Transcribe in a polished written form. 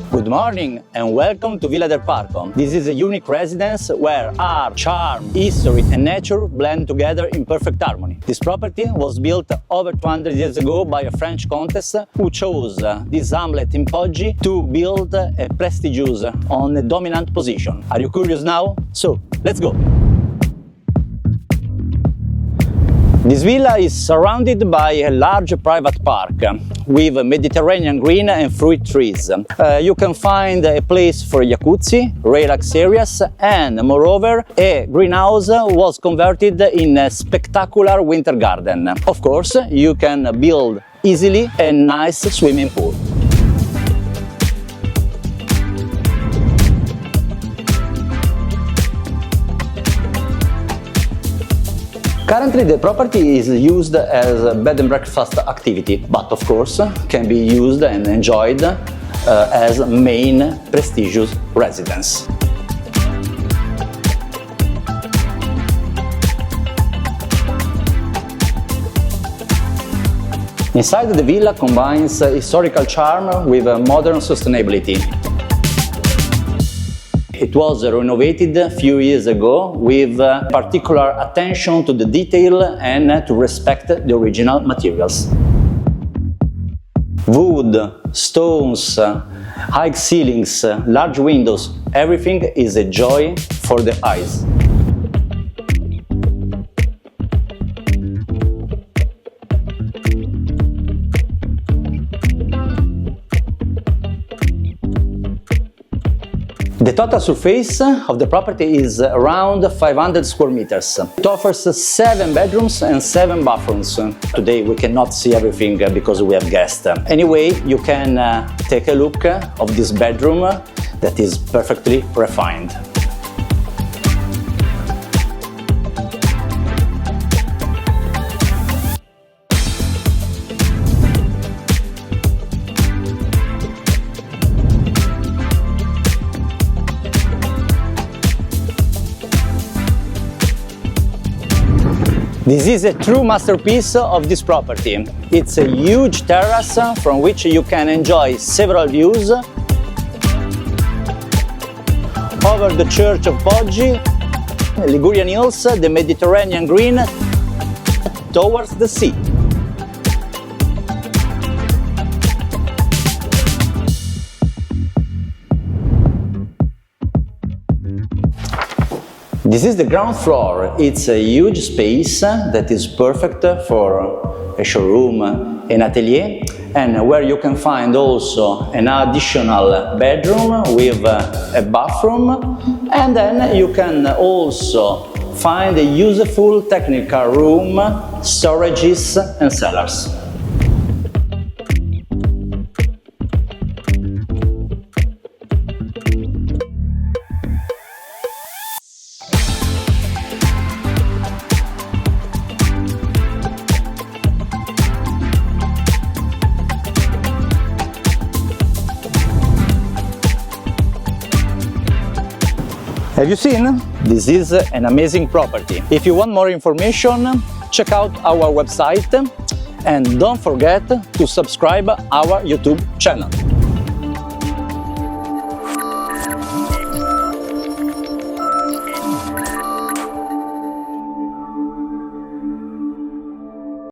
Good morning and welcome to Villa del Parco. This is a unique residence where art, charm, history and nature blend together in perfect harmony. This property was built over 200 years ago by a French countess who chose this hamlet in Poggi to build a prestigious on a dominant position. Are you curious now? So, let's go! This villa is surrounded by a large private park with Mediterranean green and fruit trees. You can find a place for jacuzzi, relax areas, and moreover, a greenhouse was converted in a spectacular winter garden. Of course, you can build easily a nice swimming pool. Currently, the property is used as a bed and breakfast activity, but of course can be used and enjoyed as main prestigious residence. Inside the villa combines historical charm with modern sustainability. It was renovated a few years ago with particular attention to the detail and to respect the original materials. Wood, stones, high ceilings, large windows, everything is a joy for the eyes. The total surface of the property is around 500 square meters. It offers 7 bedrooms and 7 bathrooms. Today we cannot see everything because we have guests. Anyway, you can take a look of this bedroom that is perfectly refined. This is a true masterpiece of this property. It's a huge terrace from which you can enjoy several views over the church of Poggi, Ligurian hills, the Mediterranean green, towards the sea. This is the ground floor. It's a huge space that is perfect for a showroom, an atelier, and where you can find also an additional bedroom with a bathroom, and then you can also find a useful technical room, storages and cellars. Have you seen? This is an amazing property. If you want more information, check out our website and don't forget to subscribe our YouTube channel.